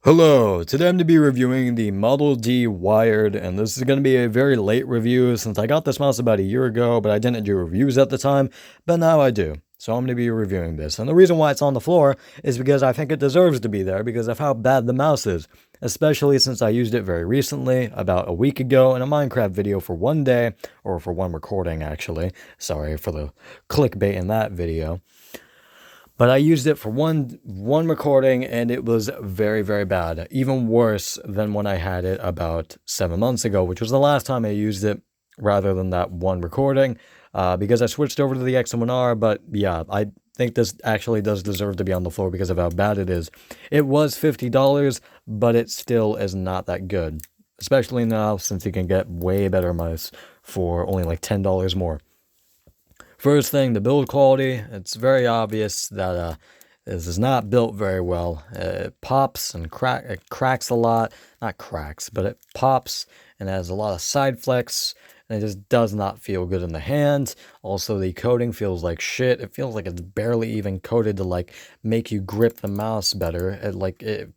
Hello, today I'm going to be reviewing the Model D Wired, and this is going to be a very late review since I got this mouse about a year ago, but I didn't do reviews at the time, but now I do. So I'm going to be reviewing this, and the reason why it's on the floor is because I think it deserves to be there because of how bad the mouse is, especially since I used it very recently, about a week ago, in a Minecraft video for one day, or for one recording actually. Sorry for the clickbait in that video. But I used it for one recording and it was very, very bad. Even worse than when I had it about 7 months ago, which was the last time I used it rather than that one recording, because I switched over to the X1R. But yeah, I think this actually does deserve to be on the floor because of how bad it is. It was $50, but it still is not that good, especially now since you can get way better mice for only like $10 more. First thing, the build quality. It's very obvious that this is not built very well. It pops and it cracks a lot. Not cracks, but it pops and has a lot of side flex. And it just does not feel good in the hand. Also, the coating feels like shit. It feels like it's barely even coated to like make you grip the mouse better.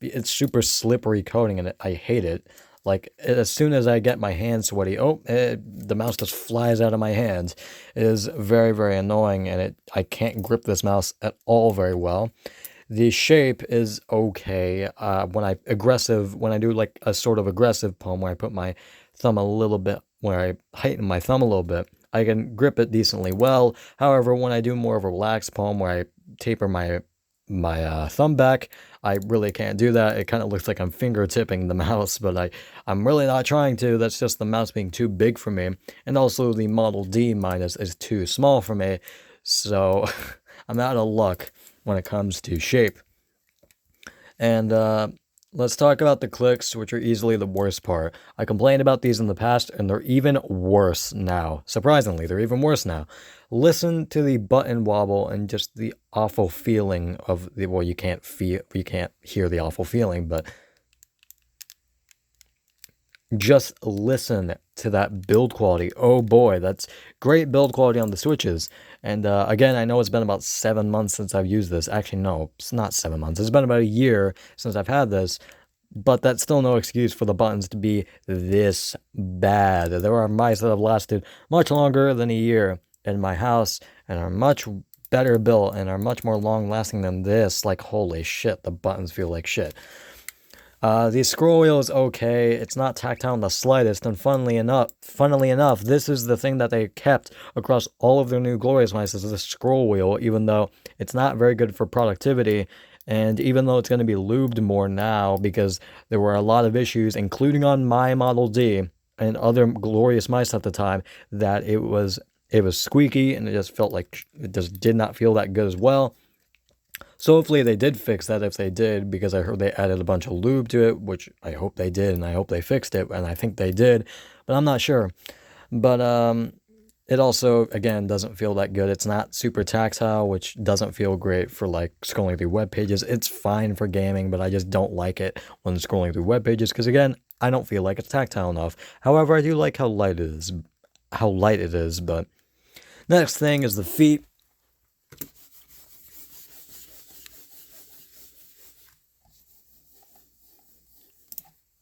It's super slippery coating, and I hate it. Like, as soon as I get my hands sweaty, the mouse just flies out of my hand. It is very, very annoying, and I can't grip this mouse at all very well. The shape is okay. When I do like a sort of aggressive palm where I put my thumb a little bit, where I heighten my thumb a little bit, I can grip it decently well. However, when I do more of a relaxed palm where I taper my thumb back, I really can't do that. It kind of looks like I'm finger tipping the mouse, but I'm really not trying to. That's just the mouse being too big for me. And also the Model D minus is too small for me. So I'm out of luck when it comes to shape. And let's talk about the clicks, which are easily the worst part. I complained about these in the past, and they're even worse now. Surprisingly, they're even worse now. Listen to the button wobble and just the awful feeling of the, well, you can't hear the awful feeling, but just listen to that build quality. Oh boy, that's great build quality on the switches. And again, I know it's been about 7 months since I've used this. Actually, no, it's not 7 months. It's been about a year since I've had this. But that's still no excuse for the buttons to be this bad. There are mice that have lasted much longer than a year in my house and are much better built and are much more long lasting than this. Like, holy shit, the buttons feel like shit. The scroll wheel is okay. It's not tactile in the slightest, and funnily enough, this is the thing that they kept across all of their new Glorious mice is the scroll wheel, even though it's not very good for productivity, and even though it's going to be lubed more now because there were a lot of issues, including on my Model D and other Glorious mice at the time, that it was squeaky and it just felt like it just did not feel that good as well. So hopefully they did fix that if they did, because I heard they added a bunch of lube to it, which I hope they did, and I hope they fixed it, and I think they did, but I'm not sure. But it also, again, doesn't feel that good. It's not super tactile, which doesn't feel great for like scrolling through web pages. It's fine for gaming, but I just don't like it when scrolling through web pages because, again, I don't feel like it's tactile enough. However, I do like how light it is. But next thing is the feet.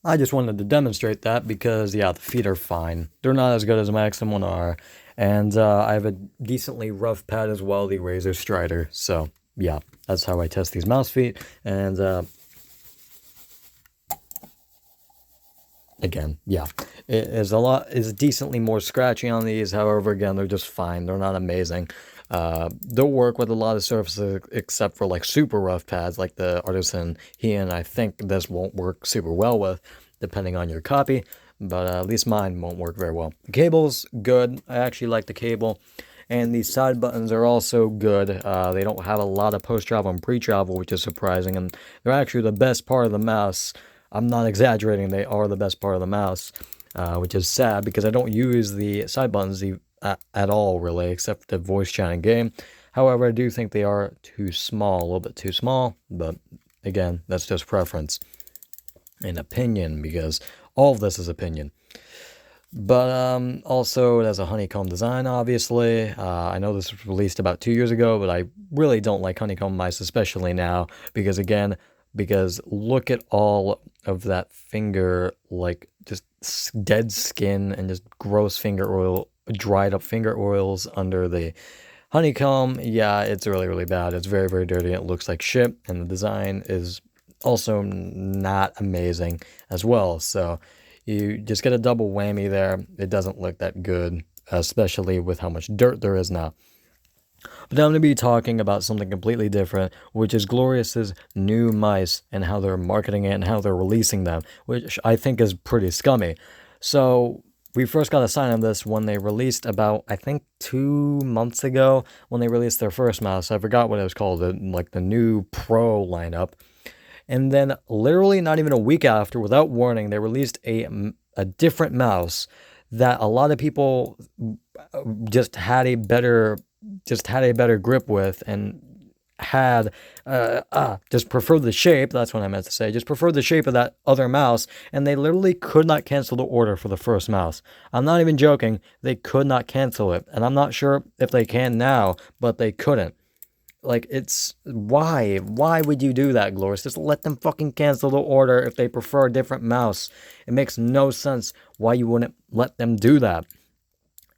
I just wanted to demonstrate that because, yeah, the feet are fine. They're not as good as my X1R, and I have a decently rough pad as well, the Razor Strider. So, yeah, that's how I test these mouse feet, and again, yeah, it is decently more scratchy on these. However, again, they're just fine. They're not amazing. They'll work with a lot of surfaces except for like super rough pads like the Artisan Heian. I think this won't work super well with, depending on your copy, but at least mine won't work very well. The cable's good. I actually like the cable. And these side buttons are also good. They don't have a lot of post-travel and pre-travel, which is surprising, and they're actually the best part of the mouse. I'm not exaggerating, they are the best part of the mouse, which is sad because I don't use the side buttons at all, really, except the voice chat and game. However, I do think they are too small, a little bit too small, but again, that's just preference and opinion, because all of this is opinion. But also, it has a honeycomb design, obviously. I know this was released about 2 years ago, but I really don't like honeycomb mice, especially now, because again, because look at all of that finger, like just dead skin and just gross finger oil, dried up finger oils under the honeycomb. Yeah, it's really, really bad. It's very, very dirty. It looks like shit, and the design is also not amazing as well. So you just get a double whammy there. It doesn't look that good, especially with how much dirt there is now. But I'm going to be talking about something completely different, which is Glorious's new mice and how they're marketing it and how they're releasing them, which I think is pretty scummy. So we first got a sign of this when they released about, I think, 2 months ago, when they released their first mouse. I forgot what it was called, like the new Pro lineup. And then literally not even a week after, without warning, they released a different mouse that a lot of people just had a better grip with, and had just preferred the shape. That's what I meant to say. Just preferred the shape of that other mouse, and they literally could not cancel the order for the first mouse. I'm not even joking. They could not cancel it, and I'm not sure if they can now, but they couldn't. Like, it's why would you do that, Glorious? Just let them fucking cancel the order if they prefer a different mouse. It makes no sense why you wouldn't let them do that.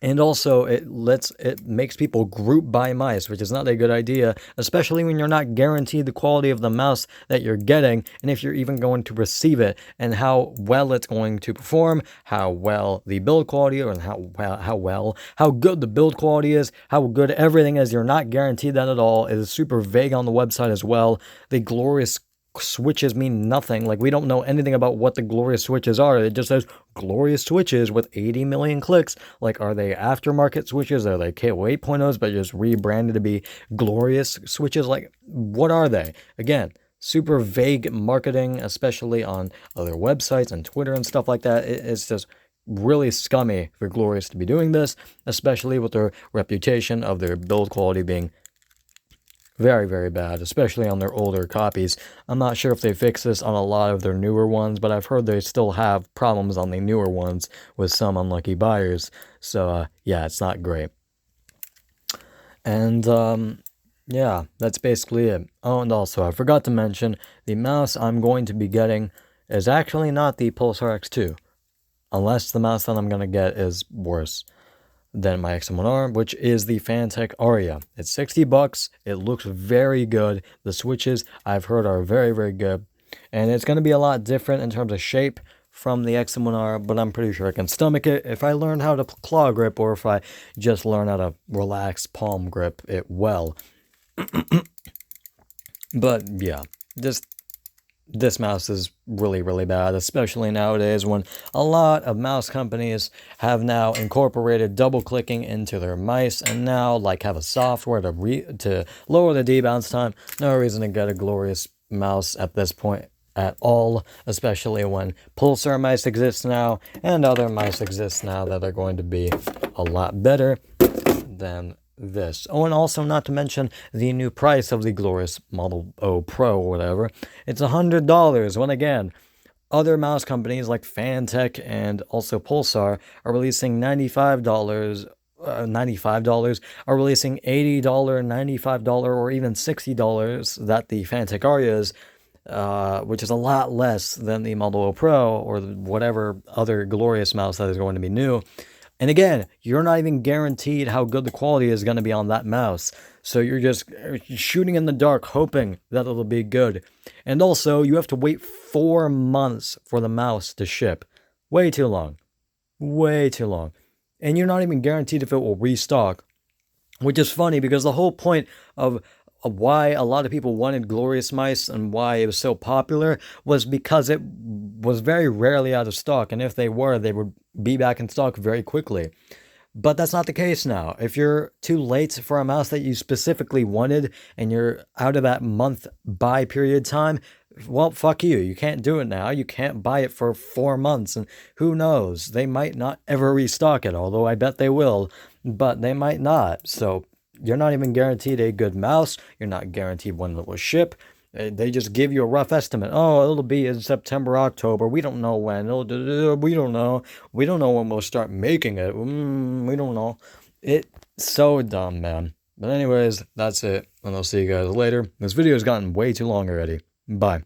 And also, it makes people group buy mice, which is not a good idea, especially when you're not guaranteed the quality of the mouse that you're getting, and if you're even going to receive it, and how well it's going to perform, how well the build quality, or how good the build quality is, how good everything is. You're not guaranteed that at all. It is super vague on the website as well. The Glorious switches mean nothing. Like, we don't know anything about what the Glorious switches are. It just says Glorious switches with 80 million clicks. Like, are they aftermarket switches? Are they KO 8.0s but just rebranded to be Glorious switches? Like, what are they? Again, super vague marketing, especially on other websites and Twitter and stuff like that. It's just really scummy for Glorious to be doing this, especially with their reputation of their build quality being very, very bad, especially on their older copies. I'm not sure if they fix this on a lot of their newer ones, but I've heard they still have problems on the newer ones with some unlucky buyers. So, yeah, it's not great. And, yeah, that's basically it. Oh, and also, I forgot to mention, the mouse I'm going to be getting is actually not the Pulsar X2, unless the mouse that I'm going to get is worse than my X1R, which is the Fantech Aria. It's $60. It looks very good. The switches, I've heard, are very, very good. And it's going to be a lot different in terms of shape from the X1R, but I'm pretty sure I can stomach it if I learn how to claw grip, or if I just learn how to relax palm grip it well. But yeah, this mouse is really, really bad, especially nowadays when a lot of mouse companies have now incorporated double clicking into their mice, and now like have a software to lower the debounce time. No reason to get a Glorious mouse at this point at all, especially when Pulsar mice exist now and other mice exist now that are going to be a lot better than this. Oh, and also not to mention the new price of the Glorious Model O Pro or whatever. It's $100, when again, other mouse companies like Fantech and also Pulsar are releasing $95, are releasing $80, $95, or even $60 that the Fantech Aria is, which is a lot less than the Model O Pro or whatever other Glorious mouse that is going to be new. And again, you're not even guaranteed how good the quality is going to be on that mouse. So you're just shooting in the dark, hoping that it'll be good. And also, you have to wait 4 months for the mouse to ship. Way too long. Way too long. And you're not even guaranteed if it will restock. Which is funny, because the whole point of why a lot of people wanted Glorious mice and why it was so popular was because it was very rarely out of stock, and if they were, they would be back in stock very quickly. But that's not the case now. If you're too late for a mouse that you specifically wanted and you're out of that month buy period time, well, fuck you. You can't do it now. You can't buy it for 4 months, and who knows? They might not ever restock it, although I bet they will, but they might not. So you're not even guaranteed a good mouse. You're not guaranteed when it will ship. They just give you a rough estimate. Oh, it'll be in September, October. We don't know when. We don't know. We don't know when we'll start making it. We don't know. It's so dumb, man. But anyways, that's it. And I'll see you guys later. This video has gotten way too long already. Bye.